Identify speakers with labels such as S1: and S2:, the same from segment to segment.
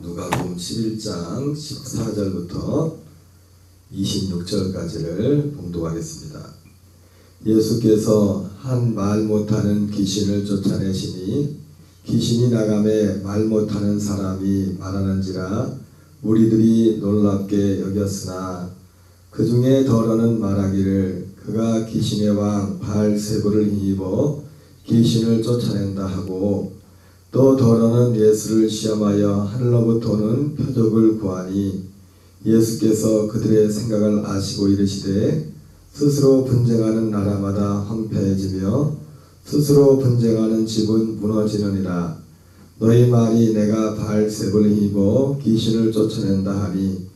S1: 누가복음 11장 14절부터 26절까지를 봉독하겠습니다. 예수께서 한 말 못하는 귀신을 쫓아내시니 귀신이 나가매 말 못하는 사람이 말하는지라 무리들이 놀랍게 여겼으나 그 중에 더러는 말하기를 그가 귀신의 왕 바알세불을 힘입어 귀신을 쫓아낸다 하고, 또 더러는 예수를 시험하여 하늘로부터 오는 표적을 구하니 예수께서 그들의 생각을 아시고 이르시되 스스로 분쟁하는 나라마다 황폐해지며 스스로 분쟁하는 집은 무너지느니라. 너희 말이 내가 바알세불을 힘입어 귀신을 쫓아낸다 하니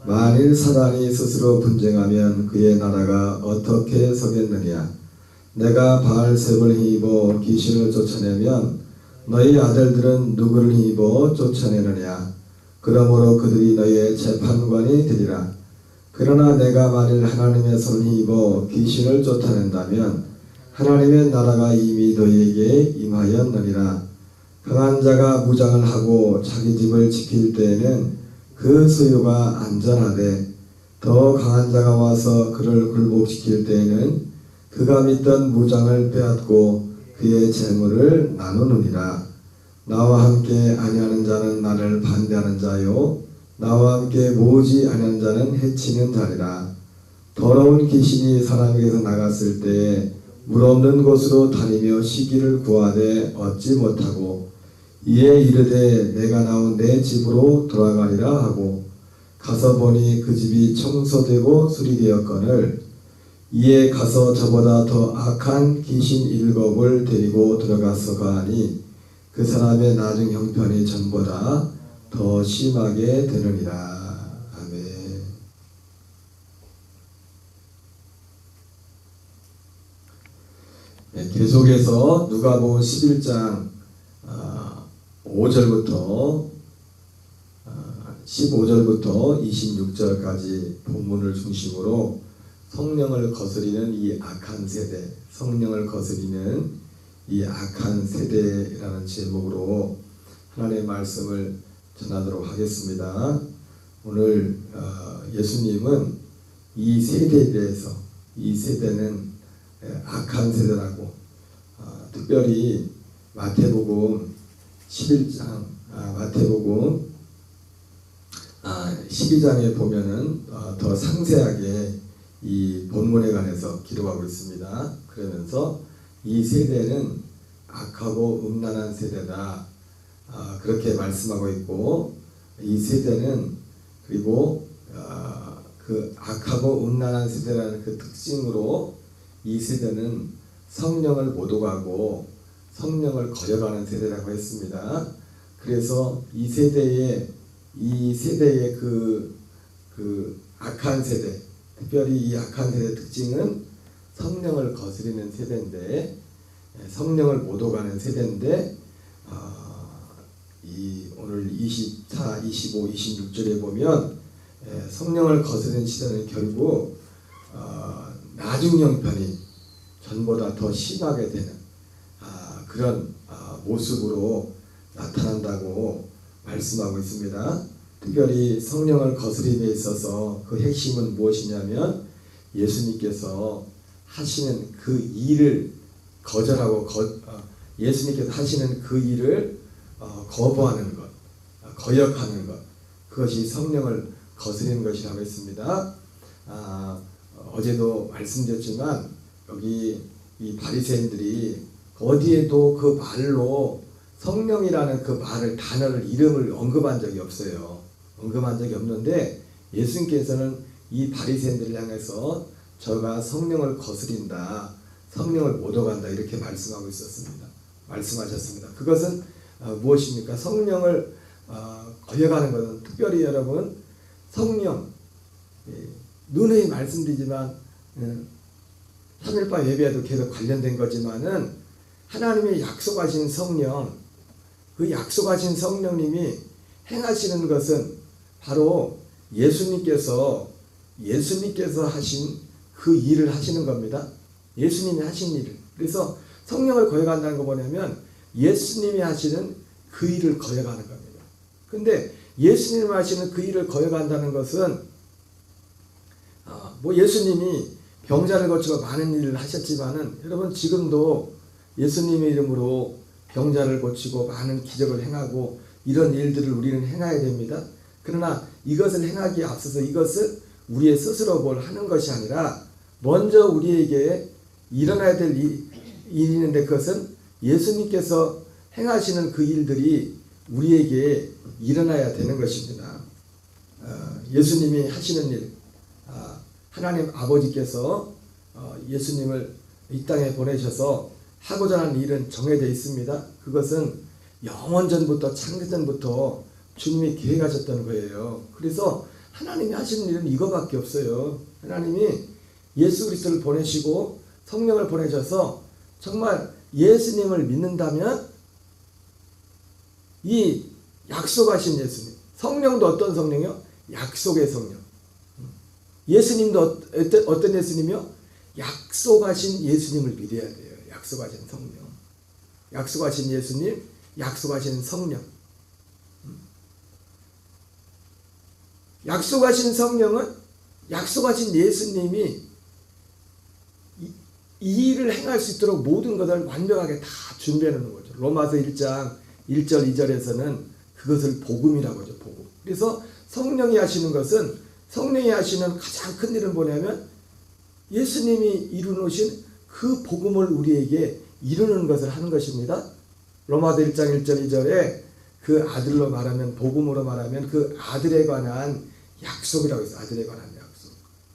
S1: 만일 사단이 스스로 분쟁하면 그의 나라가 어떻게 서겠느냐. 내가 바알세불을 힘입어 귀신을 쫓아내면 너희 아들들은 누구를 힘입어 쫓아내느냐. 그러므로 그들이 너희의 재판관이 되리라. 그러나 내가 만일 하나님의 손을 힘입어 귀신을 쫓아낸다면 하나님의 나라가 이미 너희에게 임하였느니라. 강한 자가 무장을 하고 자기 집을 지킬 때에는 그 소유가 안전하되, 더 강한 자가 와서 그를 굴복시킬 때에는 그가 믿던 무장을 빼앗고 그의 재물을 나누느니라. 나와 함께 아니하는 자는 나를 반대하는 자요, 나와 함께 모으지 아니하는 자는 해치는 자리라. 더러운 귀신이 사람에게서 나갔을 때에 물 없는 곳으로 다니며 쉬기를 구하되 얻지 못하고 이에 이르되 내가 나온 내 집으로 돌아가리라 하고 가서 보니 그 집이 청소되고 수리되었거늘 이에 가서 저보다 더 악한 귀신 7을 데리고 들어가서 거하니 그 사람의 나중 형편이 전보다 더 심하게 되느니라. 아멘. 네, 계속해서 누가복음 11장 5절부터 15절부터 26절까지 본문을 중심으로 성령을 거스리는 이 악한 세대, 성령을 거스리는 이 악한 세대라는 제목으로 하나님의 말씀을 전하도록 하겠습니다. 오늘 예수님은 이 세대에 대해서, 이 세대는 악한 세대라고, 특별히 마태복음 11장, 마태복음 12장에 보면은 더 상세하게 이 본문에 관해서 기록하고 있습니다. 그러면서 이 세대는 악하고 음란한 세대다, 그렇게 말씀하고 있고, 이 세대는 그리고 그 악하고 음란한 세대라는 그 특징으로 이 세대는 성령을 못 오가고 성령을 거역하는 세대라고 했습니다. 그래서 이 세대의 그 악한 세대, 특별히 이 악한 세대의 특징은 성령을 거스리는 세대인데, 성령을 못 오가는 세대인데, 이 오늘 24, 25, 26절에 보면 성령을 거스리는 시대는 결국 나중 형편이 전보다 더 심하게 되는 그런 모습으로 나타난다고 말씀하고 있습니다. 특별히 성령을 거스림에 있어서 그 핵심은 무엇이냐면 예수님께서 하시는 그 일을 거절하고 예수님께서 하시는 그 일을 거부하는 것, 거역하는 것, 그것이 성령을 거스리는 것이라고 했습니다. 어제도 말씀드렸지만 여기 이 바리새인들이 어디에도 그 말로 성령이라는 그 말을, 단어를, 이름을 언급한 적이 없어요. 언급한 적이 없는데 예수님께서는 이 바리새인들을 향해서 저가 성령을 거스린다, 성령을 못 오간다, 이렇게 말씀하고 있었습니다. 말씀하셨습니다. 그것은 무엇입니까? 성령을 거역하는 것은 특별히 여러분, 성령, 눈에 말씀드리지만 삼일바 예배와도 계속 관련된 거지만은 하나님의 약속하신 성령, 그 약속하신 성령님이 행하시는 것은 바로 예수님께서 하신 그 일을 하시는 겁니다. 예수님이 하신 일을. 그래서 성령을 거역한다는 거 뭐냐면 예수님이 하시는 그 일을 거역하는 겁니다. 근데 예수님 하시는 그 일을 거역한다는 것은 뭐 예수님이 병자를 고치고 많은 일을 하셨지만은 여러분 지금도 예수님의 이름으로 병자를 고치고 많은 기적을 행하고 이런 일들을 우리는 행해야 됩니다. 그러나 이것을 행하기에 앞서서 이것을 우리의 스스로 뭘 하는 것이 아니라 먼저 우리에게 일어나야 될 일이 있는데 그것은 예수님께서 행하시는 그 일들이 우리에게 일어나야 되는 것입니다. 예수님이 하시는 일, 하나님 아버지께서 예수님을 이 땅에 보내셔서 하고자 하는 일은 정해져 있습니다. 그것은 영원 전부터 창세전부터 주님이 계획하셨던 거예요. 그래서 하나님이 하시는 일은 이거밖에 없어요. 하나님이 예수 그리스도를 보내시고 성령을 보내셔서 정말 예수님을 믿는다면 이 약속하신 예수님, 성령도 어떤 성령이요? 약속의 성령. 예수님도 어떤 예수님이요? 약속하신 예수님을 믿어야 돼요. 약속하신 성령, 약속하신 예수님, 약속하신 성령. 약속하신 성령은 약속하신 예수님이 이 일을 행할 수 있도록 모든 것을 완벽하게 다 준비해 놓는 거죠. 로마서 1장 1절 2절에서는 그것을 복음이라고 하죠. 복음. 그래서 성령이 하시는 것은, 성령이 하시는 가장 큰 일은 뭐냐면 예수님이 이루놓으신 그 복음을 우리에게 이루는 것을 하는 것입니다. 로마서 1장 1절 2절에 그 아들로 말하면, 복음으로 말하면 그 아들에 관한 약속이라고 있어요. 아들에 관한 약속.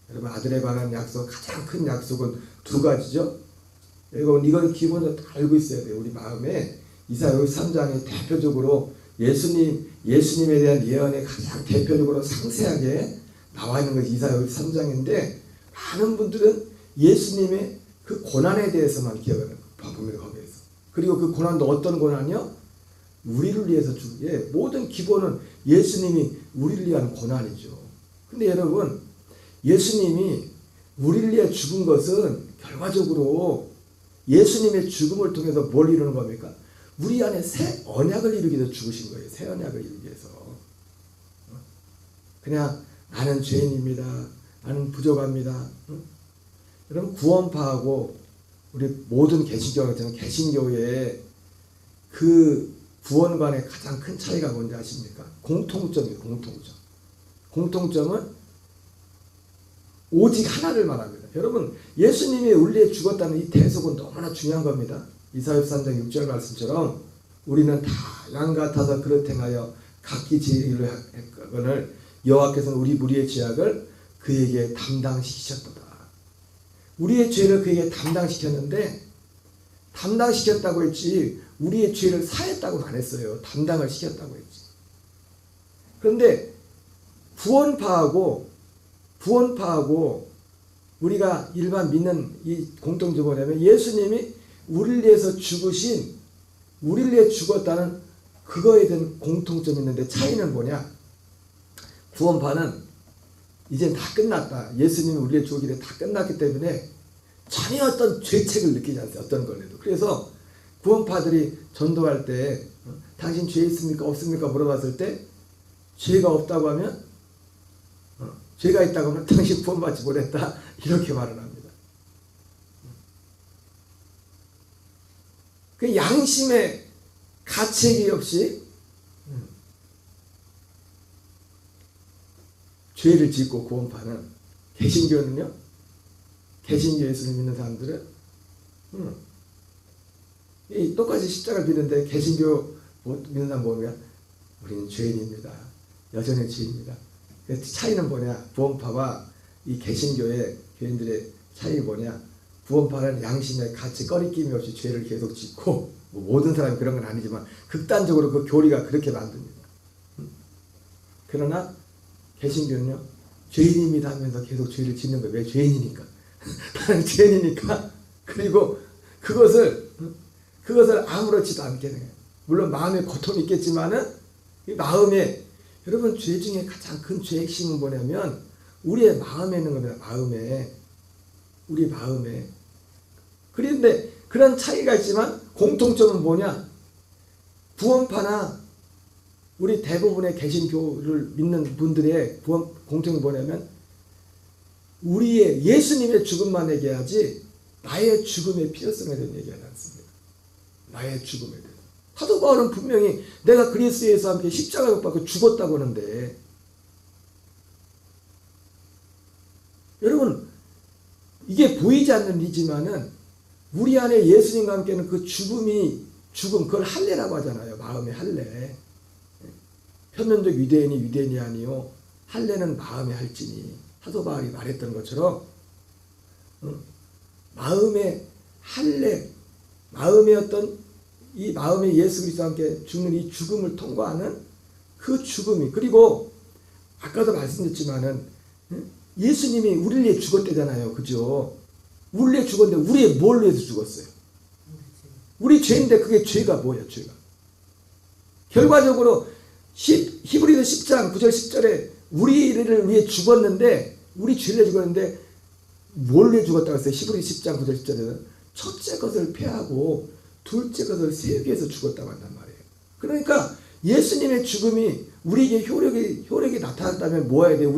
S1: 여러분, 아들에 관한 약속, 가장 큰 약속은 두 가지죠. 이건 기본적으로 다 알고 있어야 돼요. 우리 마음에. 이사야 3장에 대표적으로 예수님에 대한 예언에 가장 대표적으로 상세하게 나와 있는 것이 이사야 3장인데, 많은 분들은 예수님의 그 고난에 대해서만 기억하는 거예요. 거기에서. 그리고 그 고난도 어떤 고난이요? 우리를 위해서 모든 기본은 예수님이 우리를 위한 고난이죠. 근데 여러분, 예수님이 우리를 위해 죽은 것은 결과적으로 예수님의 죽음을 통해서 뭘 이루는 겁니까? 우리 안에 새 언약을 이루기 위해서 죽으신 거예요. 새 언약을 이루기 위해서. 그냥 나는 죄인입니다. 나는 부족합니다. 여러분, 구원파하고 우리 모든 개신교는 개신교의 그 구원관의 가장 큰 차이가 뭔지 아십니까? 공통점이에요. 공통점은 오직 하나를 말합니다. 여러분, 예수님이 우리에 죽었다는 이 대속은 너무나 중요한 겁니다. 이사야 3장 6절 말씀처럼 우리는 다 양 같아서 그릇 행하여 각기 제 일을 했거늘 여호와께서는 우리 무리의 죄악을 그에게 담당시키셨도다. 우리의 죄를 그에게 담당시켰는데, 담당시켰다고 했지 우리의 죄를 사했다고는 안 했어요. 담당을 시켰다고 했지. 그런데 구원파하고 우리가 일반 믿는 이 공통점이 뭐냐면 예수님이 우리를 위해서 죽으신, 우리를 위해 죽었다는 그거에 대한 공통점이 있는데, 차이는 뭐냐? 구원파는 이제 다 끝났다. 예수님이 우리의 죽기 전에 다 끝났기 때문에 전혀 어떤 죄책을 느끼지 않아요. 어떤 걸래도. 그래서 구원파들이 전도할 때 당신 죄 있습니까? 없습니까? 물어봤을 때 죄가 없다고 하면, 죄가 있다고 하면 당신 구원받지 못했다. 이렇게 말을 합니다. 그 양심의 가책이 없이 죄를 짓고 구원파는, 개신교는요, 개신교 예수를 믿는 사람들은 똑같이 십자가를 믿는데 개신교 믿는 사람 뭐냐? 우리는 죄인입니다. 여전히 죄인입니다. 차이는 뭐냐? 구원파와 이 개신교의 교인들의 차이가 뭐냐? 구원파는 양심의 가치 꺼리낌이 없이 죄를 계속 짓고, 뭐 모든 사람이 그런 건 아니지만 극단적으로 그 교리가 그렇게 만듭니다. 그러나 개신교는요, 죄인입니다 하면서 계속 죄를 짓는 거예요. 왜? 죄인이니까. 나는 죄인이니까. 그리고 그것을 아무렇지도 않게 해요. 물론 마음에 고통이 있겠지만은 이 마음에, 여러분, 죄 중에 가장 큰 죄의 핵심은 뭐냐면 우리의 마음에 있는 겁니다. 우리 마음에. 그런데 그런 차이가 있지만 공통점은 뭐냐? 구원파나
S2: 우리 대부분의 개신교를 믿는 분들의 공통이 뭐냐면 우리의 예수님의 죽음만 얘기하지 나의 죽음의 필요성에 대한 얘기하지 않습니다. 나의 죽음에 대해서. 사도 바울은 분명히 내가 그리스도에서 함께 십자가에 못 박혀 죽었다고 하는데, 여러분 이게 보이지 않는 일이지만은 우리 안에 예수님과 함께는 그 죽음 그걸 할례라고 하잖아요. 마음의 할례. 표면적 유대인이 아니요 할례는 마음의 할지니, 사도 바울이 말했던 것처럼 마음의 할례, 마음의 어떤 이 마음의 예수 그리스도와 함께 죽는 이 죽음을 통과하는 그 죽음이, 그리고 아까도 말씀드렸지만은 예수님이 우리를 위해 죽었대잖아요. 그죠? 우리를 위해 죽었는데 우리의 뭘 위해서 죽었어요? 우리 죄인데 그게 죄가 뭐야? 죄가 결과적으로 히브리서 10장 9절 10절에 우리를 위해 죽었는데, 우리 죄를 위해 죽었는데 뭘 위해 죽었다고 했어요? 히브리서 10장 9절 10절에는 첫째 것을 패하고 둘째 것을 세우기 위해서 죽었다고 한단 말이에요. 그러니까 예수님의 죽음이 우리에게 효력이 나타났다면 뭐 해야 돼요?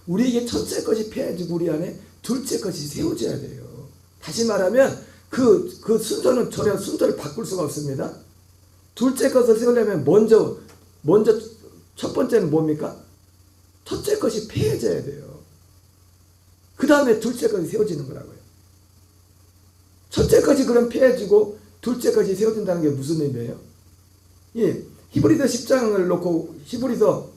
S2: 우리에게 첫째 것이 패해지고 우리 안에 둘째 것이 세워져야 돼요. 다시 말하면 그 순서는 전혀 순서를 바꿀 수가 없습니다. 둘째 것을 세우려면 먼저 첫 번째는 뭡니까? 첫째 것이 패해져야 돼요. 그 다음에 둘째 것이 세워지는 거라고요. 첫째 것이 그럼 패해지고 둘째 것이 세워진다는 게 무슨 의미예요? 예, 히브리서 10장을 놓고 히브리서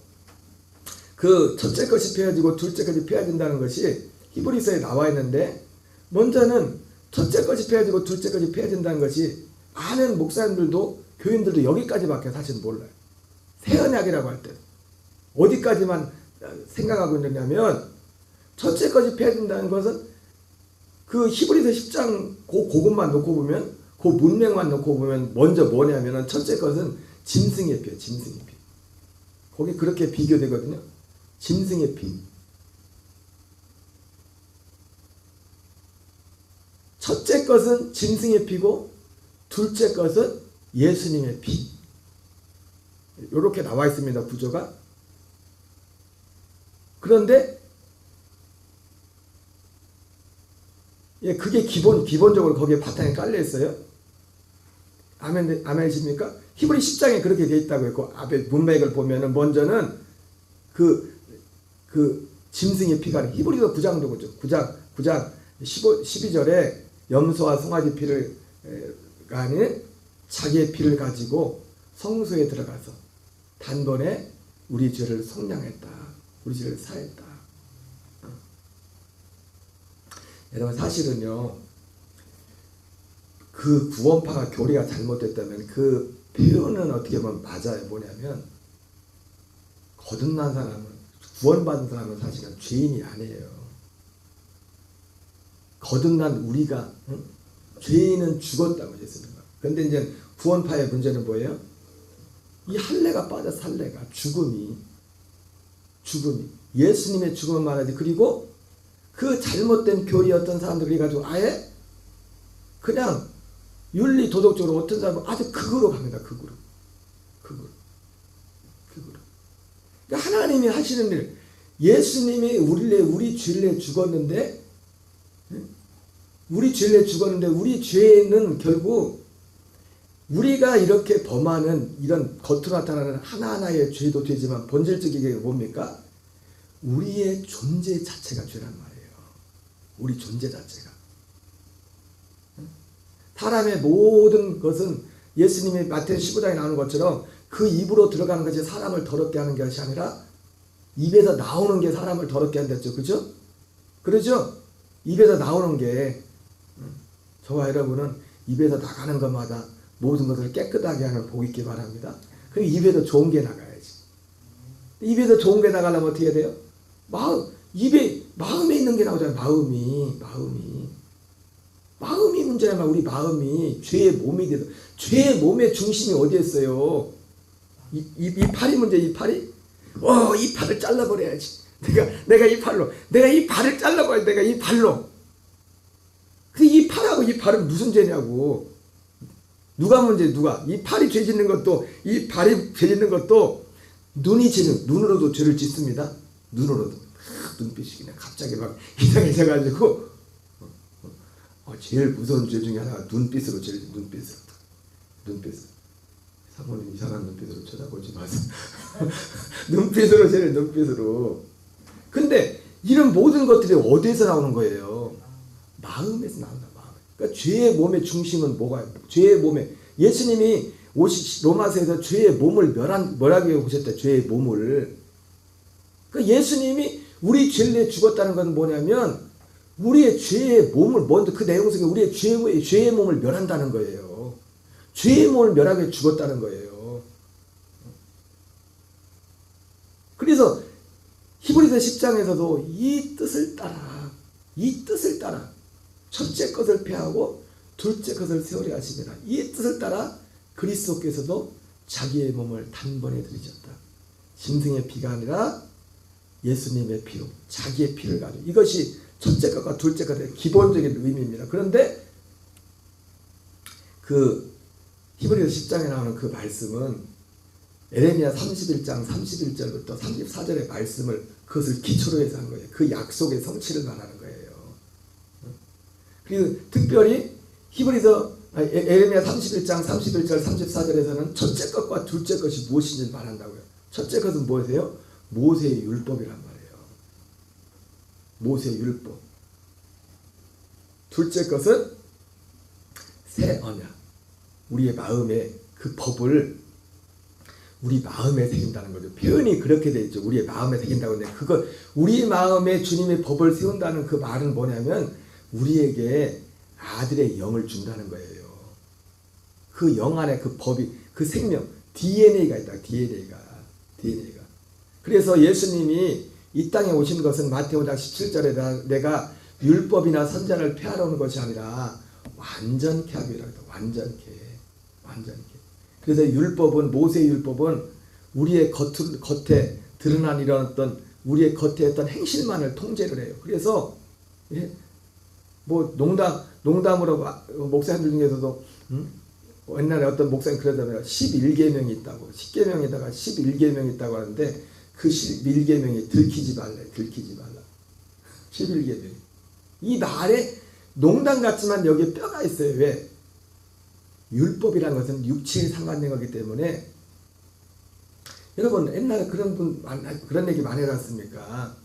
S2: 그 첫째 것이 패해지고 둘째 것이 패해진다는 것이 히브리서에 나와 있는데, 먼저는 첫째 것이 패해지고 둘째 것이 패해진다는 것이 많은 목사님들도 교인들도 여기까지밖에 사실 몰라요. 새 언약이라고 할 때 어디까지만 생각하고 있느냐면, 첫째 것이 패해진다는 것은 그 히브리서 10장 그것만 놓고 보면, 그 문맥만 놓고 보면 먼저 뭐냐면은 첫째 것은 짐승의 피예요. 짐승의 피. 거기 그렇게 비교되거든요. 짐승의 피. 첫째 것은 짐승의 피고 둘째 것은 예수님의 피. 이렇게 나와 있습니다. 구조가. 그런데 예, 그게 기본적으로 거기에 바탕에 깔려 있어요. 아멘이십니까? 히브리 10장에 그렇게 되어 있다고 했고, 앞에 문맥을 보면은 먼저는 그 짐승의 피가, 히브리서 9장도 그죠. 9장 12절에 염소와 송아지 피를 아닌 자기의 피를 가지고 성소에 들어가서 단번에 우리 죄를 속량했다. 우리 죄를 사했다. 여러분 사실은요, 그 구원파가 교리가 잘못됐다면 그 표현은 어떻게 보면 맞아요. 뭐냐면 거듭난 사람은, 구원받은 사람은 사실은 죄인이 아니에요. 거듭난 우리가, 죄인은 죽었다고 했습니다. 그런데 이제 구원파의 문제는 뭐예요? 이 할례가 빠져서, 할례가 죽음이 예수님의 죽음을 말하지. 그리고 그 잘못된 교리였던 사람들이 가지고 아예 그냥 윤리 도덕적으로 어떤 사람은 아주 극으로 갑니다. 극으로. 그러니까 하나님이 하시는 일, 예수님이 우리 죄를 죽었는데, 우리 죄는 결국 우리가 이렇게 범하는 이런 겉으로 나타나는 하나하나의 죄도 되지만 본질적이게 뭡니까? 우리의 존재 자체가 죄란 말이에요. 우리 존재 자체가. 사람의 모든 것은 예수님이 마태복음 15장에 나오는 것처럼 그 입으로 들어가는 것이 사람을 더럽게 하는 것이 아니라 입에서 나오는 게 사람을 더럽게 한댔죠. 그죠? 그러죠? 입에서 나오는 게, 저와 여러분은 입에서 나가는 것마다 모든 것을 깨끗하게 하는 복이 있기 바랍니다. 그리고 입에서 좋은 게 나가야지. 입에서 좋은 게 나가려면 어떻게 해야 돼요? 마음에 있는 게 나오잖아요. 마음이 문제야만. 우리 마음이 죄의 몸이 돼서, 죄의 몸의 중심이 어디에 있어요? 이 팔이 문제. 이 팔이 이 팔을 잘라버려야지. 내가 이 팔로, 내가 이 발을 잘라버려. 내가 이 발로. 그 이 팔하고 이 발은 무슨 죄냐고. 누가 문제? 누가? 이 팔이 죄 짓는 것도, 이 발이 죄 짓는 것도 눈이 죄는 눈으로도 죄를 짓습니다. 눈으로도 눈빛이 그냥 갑자기 막 이상해져가지고 제일 무서운 죄 중에 하나가 눈빛으로 죄를 눈빛으로 사모님 이상한 눈빛으로 쳐다보지 마세요. 눈빛으로 죄를 눈빛으로. 근데 이런 모든 것들이 어디에서 나오는 거예요? 마음에서 나온다. 마음. 그러니까 죄의 몸의 중심은 뭐가? 죄의 몸에 예수님이 로마서에서 죄의 몸을 뭐라고 보셨대? 죄의 몸을. 그러니까 예수님이 우리 죄를 위해 죽었다는 건 뭐냐면 우리의 죄의 몸을 먼저 그 내용 속에 우리의 죄의 몸을 멸한다는 거예요. 죄의 몸을 멸하기 위해 죽었다는 거예요. 그래서 히브리서 10장에서도 이 뜻을 따라 첫째 것을 폐하고 둘째 것을 세우려 하시니라. 이 뜻을 따라 그리스도께서도 자기의 몸을 단번에 들이셨다. 짐승의 피가 아니라 예수님의 피로 자기의 피를 가지고 이것이 첫째 것과 둘째 것의 기본적인 의미입니다. 그런데 그 히브리서 10장에 나오는 그 말씀은 에레미야 31장 31절부터 34절의 말씀을 그것을 기초로 해서 한 거예요. 그 약속의 성취를 말하는 거예요. 그리고 특별히 히브리서 에레미야 31장 31절 34절에서는 첫째 것과 둘째 것이 무엇인지 말한다고요. 첫째 것은 무엇이에요? 모세의 율법이란 말이에요. 모세의 율법. 둘째 것은 새 언약. 우리의 마음에 그 법을 우리 마음에 새긴다는 거죠. 표현이 그렇게 돼 있죠. 우리의 마음에 새긴다고 하는데 그거 우리 마음에 주님의 법을 세운다는 그 말은 뭐냐면 우리에게 아들의 영을 준다는 거예요. 그 영 안에 그 법이 그 생명 DNA가 있다. DNA가. 그래서 예수님이 이 땅에 오신 것은 마태오장 17절에 내가 율법이나 선자를 폐하러 오는 것이 아니라 완전케 하기로 했다. 완전케. 그래서 율법은 모세의 율법은 우리의 겉에 드러난 이런 어떤 우리의 겉에 어떤 행실만을 통제를 해요. 그래서 뭐 농담으로 목사님들 중에서도 옛날에 어떤 목사님 그러잖아요. 11계명이 있다고. 10계명에다가 11계명이 있다고 하는데 그 11계명이 들키지 말라. 11계명. 이 말에 농담 같지만 여기에 뼈가 있어요. 왜? 율법이라는 것은 육체에 상관된 거기 때문에 여러분 옛날에 그런 얘기 많이 해놨습니까?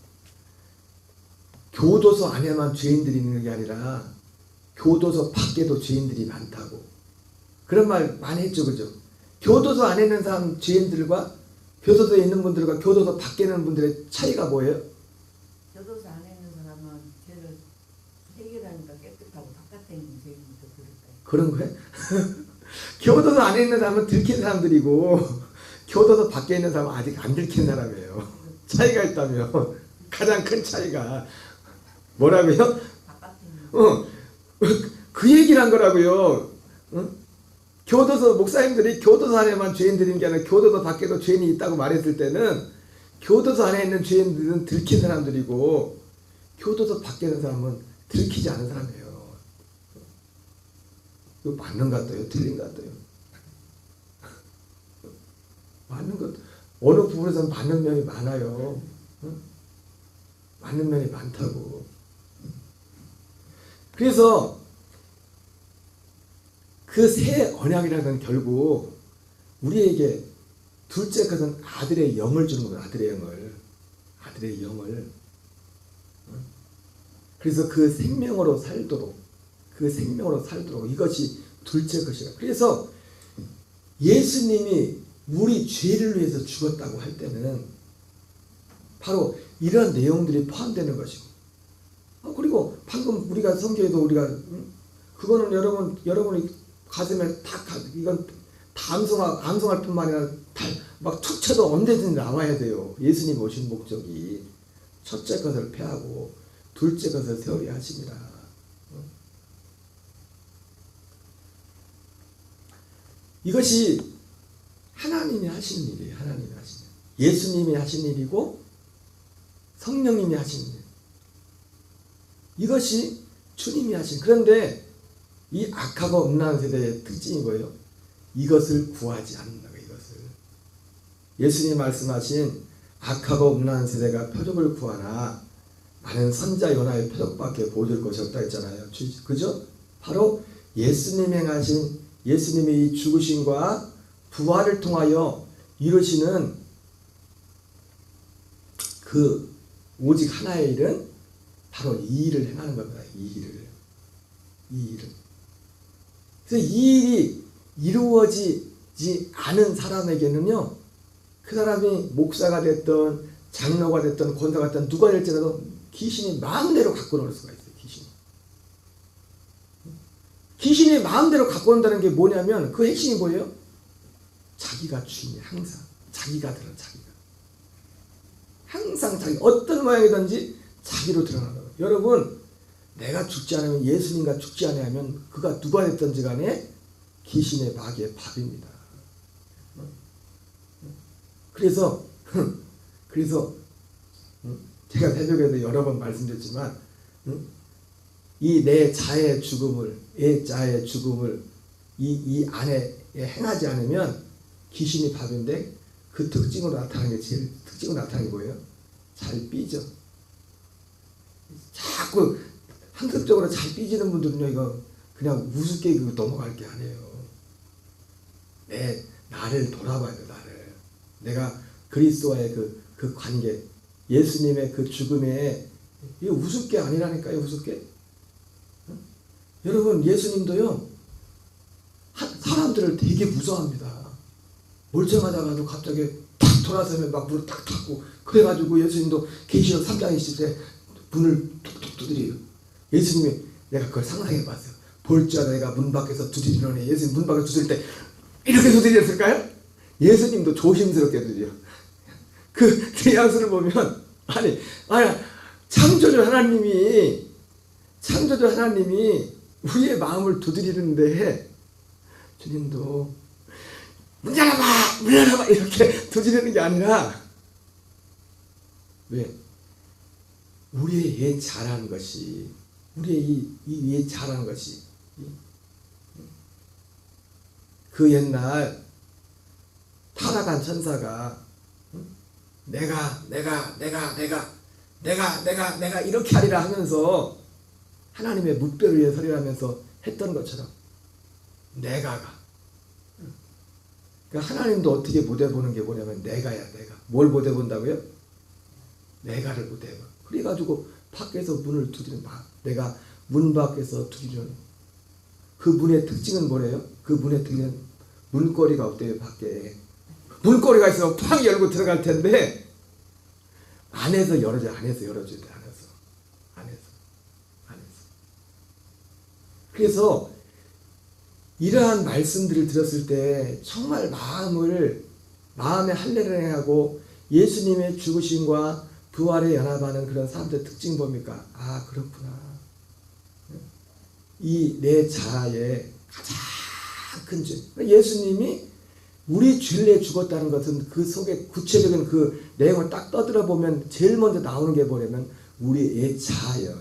S2: 교도소 안에만 죄인들이 있는 게 아니라 교도소 밖에도 죄인들이 많다고 그런 말 많이 했죠. 그죠? 교도소 안에 있는 사람 죄인들과 교도소에 있는 분들과 교도소 밖에 있는 분들의 차이가 뭐예요?
S3: 교도소 안에 있는 사람은 죄를 해결하니까 깨끗하고 바깥에 있는 죄인은 더 그럴까요?
S2: 그런 거예요? 교도소 안에 있는 사람은 들킨 사람들이고 교도소 밖에 있는 사람은 아직 안 들킨 사람이에요. 차이가 있다면 가장 큰 차이가 뭐라고요?
S3: 바깥에 있는
S2: 그 얘기를 한 거라고요. 교도소 목사님들이 교도소 안에만 죄인들인 게 아니라 교도소 밖에도 죄인이 있다고 말했을 때는 교도소 안에 있는 죄인들은 들킨 사람들이고 교도소 밖에 있는 사람은 들키지 않은 사람이에요. 이거 맞는 것 같아요? 틀린 것 같아요? 맞는 것, 어느 부분에서는 맞는 면이 많아요. 맞는 면이 많다고. 그래서 그 새 언약이라는 건 결국 우리에게 둘째 것은 아들의 영을 주는 거예요. 아들의 영을. 그래서 그 생명으로 살도록 이것이 둘째 것이라. 그래서 예수님이 우리 죄를 위해서 죽었다고 할 때는 바로 이런 내용들이 포함되는 것이고 그리고 방금 우리가 성경에도 우리가 그거는 여러분이 가슴에 이건 암송할 뿐만 아니라 막 툭 쳐도 언제든지 나와야 돼요. 예수님 오신 목적이 첫째 것을 폐하고 둘째 것을 세우려 하십니다. 이것이 하나님이 하신 일이에요. 예수님이 하신 일이고 성령님이 하신 일. 이것이 주님이 하신. 그런데 이 악하고 음란한 세대의 특징이 뭐예요? 이것을 구하지 않는다고. 예수님이 말씀하신 악하고 음란한 세대가 표적을 구하나 많은 선자 요나의 표적밖에 보여줄 것이 없다 했잖아요. 그죠? 바로 예수님이 행하신 예수님의 이 죽으심과 부활을 통하여 이루시는 그 오직 하나의 일은 바로 이 일을 행하는 겁니다. 이 일을. 그래서 이 일이 이루어지지 않은 사람에게는요, 그 사람이 목사가 됐든 장로가 됐든 권사가 됐든 누가 될지라도 귀신이 마음대로 갖고 놀 수가 있어요. 귀신이 마음대로 갖고 온다는 게 뭐냐면 그 핵심이 뭐예요? 자기가 주인이 항상 자기가 들어 자기가 항상 자기 어떤 모양이든지 자기로 드러나는 거예요. 여러분, 내가 죽지 않으면 예수님과 죽지 않으면 그가 누가 됐든지 간에 귀신의 마귀의 밥입니다. 그래서 제가 새벽에도 여러 번 말씀드렸지만 이 내 자의 죽음을 이 안에 행하지 않으면 귀신이 밥인데 그 특징으로 나타나는 게 제일 특징으로 나타나는 게 뭐예요? 잘 삐져. 자꾸 한급적으로 잘 삐지는 분들은요, 이거 그냥 우습게 넘어갈 게 아니에요. 나를 돌아봐야 돼, 나를. 내가 그리스도와의 그 관계, 예수님의 그 죽음에 이게 우습게 아니라니까요, 우습게. 여러분, 예수님도요, 사람들을 되게 무서워합니다. 멀쩡하다가도 갑자기 탁 돌아서면 막 문을 탁 닫고, 그래가지고 예수님도 계시록 3장 20세 문을 툭툭 두드려요. 예수님이, 내가 그걸 상상해봤어요. 볼지어다 내가 문 밖에서 두드리노니, 예수님 문 밖에서 두드릴 때 이렇게 두드렸을까요? 예수님도 조심스럽게 두드려. 그 양수를 보면, 창조주 하나님이 우리의 마음을 두드리는데 주님도 문 열어봐 이렇게 두드리는 게 아니라, 왜? 우리의 옛 자라는 것이, 우리의 이 옛 자라는 것이 그 옛날 타락한 천사가 내가 이렇게 하리라 하면서 하나님의 묵배를 위해 서리라 하면서 했던 것처럼 내가가, 그러니까 하나님도 어떻게 못해보는 게 뭐냐면 내가. 뭘 못해본다고요? 내가를 못해봐. 그래가지고 밖에서 문을 두드리는, 내가 문 밖에서 두드리는 그 문의 특징은 뭐래요? 그 문의 특징은 문고리가 없대요. 밖에 문고리가 있으면 팡 열고 들어갈 텐데 안에서 열어줘야 돼. 안에서. 그래서 이러한 말씀들을 들었을 때 정말 마음에 할례를 행하고 예수님의 죽으심과 부활에 연합하는 그런 사람들의 특징이 뭡니까? 아, 그렇구나. 이 내 자아의 가장 큰 죄. 예수님이 우리 죄를 위해 죽었다는 것은 그 속에 구체적인 그 내용을 딱 떠들어 보면 제일 먼저 나오는 게 뭐냐면 우리 옛 자아예요.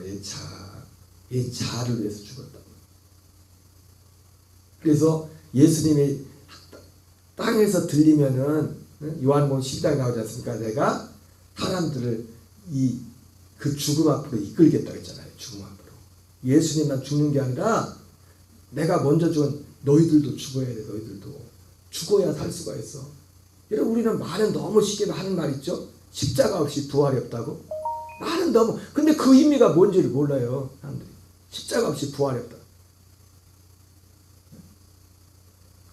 S2: 옛 자아를 위해서 죽었다. 그래서 예수님이 땅에서 들리면은 요한복음 12장에 나오지 않습니까? 내가 사람들을 그 죽음 앞으로 이끌겠다고 했잖아요. 죽음 앞으로. 예수님만 죽는 게 아니라 내가 먼저 죽은 너희들도 죽어야 돼. 너희들도. 죽어야 살 수가 있어. 여러분, 우리는 말은 너무 쉽게 하는 말 있죠? 십자가 없이 부활이 없다고? 말은 너무, 근데 그 의미가 뭔지를 몰라요. 사람들이. 십자가 없이 부활이 없다.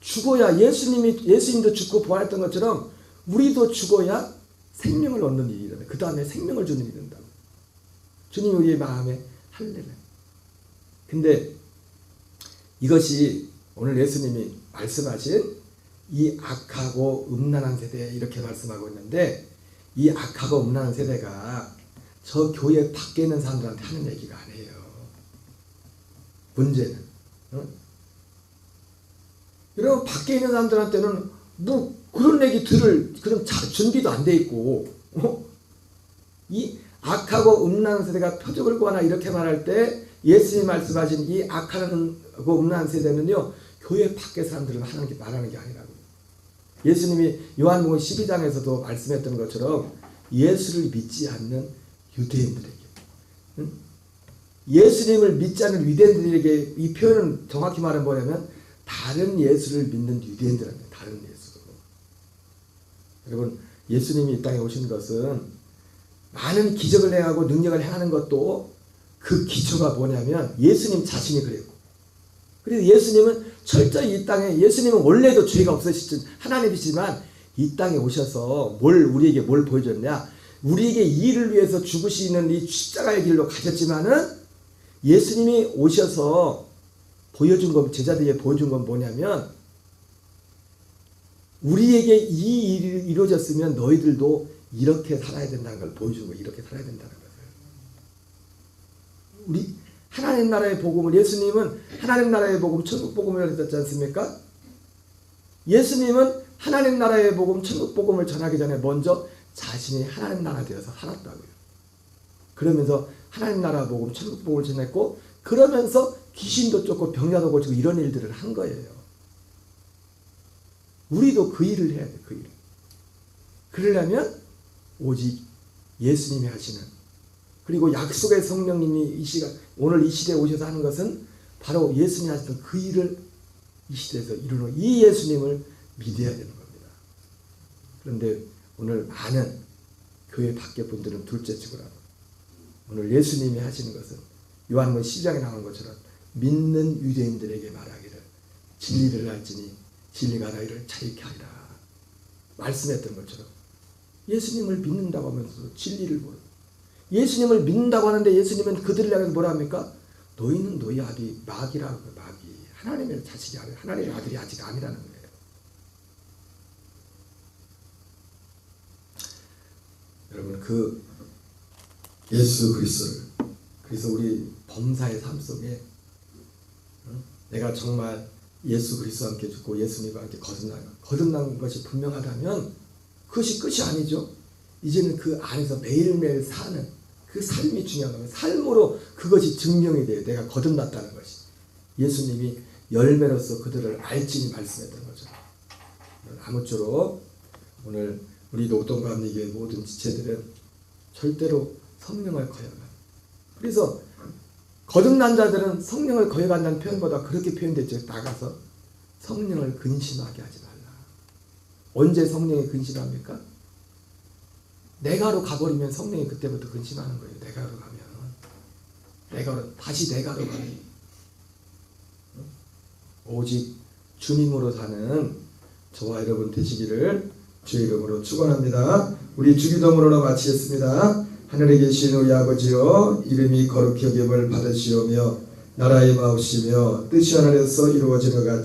S2: 죽어야, 예수님도 죽고 부활했던 것처럼 우리도 죽어야 생명을 얻는 일이 일어나. 그 다음에 생명을 주는 일이 된다. 주님이 우리의 마음에 할례를. 근데 이것이 오늘 예수님이 말씀하신 이 악하고 음란한 세대, 이렇게 말씀하고 있는데, 이 악하고 음란한 세대가 저 교회 밖에 있는 사람들한테 하는 얘기가 아니에요. 문제는 여러분, 밖에 있는 사람들한테는 뭐 그런 얘기 들을 그런 준비도 안 돼 있고, 이 악하고 음란한 세대가 표적을 구하나 이렇게 말할 때 예수님이 말씀하신 이 악하고 음란한 세대는요, 교회 밖에 사람들을 말하는 게 아니라고. 예수님이 요한복음 12장에서도 말씀했던 것처럼 예수를 믿지 않는 유대인들에게, 예수님을 믿지 않는 유대인들에게, 이 표현은 정확히 말하면 뭐냐면 다른 예수를 믿는 유대인들입니다. 다른 예수. 여러분, 예수님이 이 땅에 오신 것은 많은 기적을 행하고 능력을 행하는 것도 그 기초가 뭐냐면 예수님 자신이 그랬고, 그래서 예수님은 철저히 이 땅에, 예수님은 원래도 죄가 없으신 하나님이시지만 이 땅에 오셔서 우리에게 뭘 보여줬냐, 우리에게 이 일을 위해서 죽으시는 이 십자가의 길로 가셨지만은 예수님이 오셔서 보여준 건, 제자들에게 보여준 건 뭐냐면 우리에게 이 일이 이루어졌으면 너희들도 이렇게 살아야 된다는 걸 보여준 거예요. 이렇게 살아야 된다는 것을. 우리 하나님 나라의 복음을, 예수님은 하나님 나라의 복음, 천국 복음을 하셨지 않습니까? 예수님은 하나님 나라의 복음, 천국 복음을 전하기 전에 먼저 자신이 하나님 나라 되어서 살았다고요. 그러면서 하나님 나라 복음, 천국 복음을 전했고, 그러면서 귀신도 쫓고 병자도 고치고 이런 일들을 한 거예요. 우리도 그 일을 해야 돼, 그 일을. 그러려면 오직 예수님이 하시는, 그리고 약속의 성령님이 오늘 이 시대에 오셔서 하는 것은 바로 예수님이 하시던 그 일을 이 시대에서 이루는 이 예수님을 믿어야 되는 겁니다. 그런데 오늘 많은 교회 밖의 분들은 둘째 치고 나고, 오늘 예수님이 하시는 것은 요한복음 12장에 나온 것처럼 믿는 유대인들에게 말하기를 진리를 알지니 진리가 너희를 자유케 하리라 말씀했던 것처럼, 예수님을 믿는다고 하면서도 진리를 모르고, 예수님을 믿는다고 하는데 예수님은 그들을 향해서 뭐라 합니까? 너희는 너희 아비 마귀라고, 마귀, 하나님의 자식이 아니라 하나님의 아들이 아직 아니라는 거예요. 여러분, 그 예수 그리스도를, 그래서 우리 범사의 삶 속에 내가 정말 예수 그리스도와 함께 죽고 예수님과 함께 거듭난 것이 분명하다면 그것이 끝이 아니죠. 이제는 그 안에서 매일매일 사는 그 삶이 중요한 겁니다. 삶으로 그것이 증명이 돼요. 내가 거듭났다는 것이. 예수님이 열매로서 그들을 알지니 말씀했던 거죠. 아무쪼록 오늘 우리 녹동감리교회 모든 지체들은 절대로 성령을 거역하는, 그래서 거듭난 자들은 성령을 거역한다는 표현보다 그렇게 표현됐죠. 나가서 성령을 근심하게 하지 말라. 언제 성령이 근심합니까? 내가로 가버리면 성령이 그때부터 근심하는 거예요. 내가로 가면, 다시 내가로 가면, 오직 주님으로 사는 저와 여러분 되시기를 주의 이름으로 축원합니다. 우리 주기도문으로 마치겠습니다. 하늘에 계신 우리 아버지여, 이름이 거룩히 여김을 받으시오며 나라의 마옵시며 뜻이 하늘에서 이루어지는 것 같이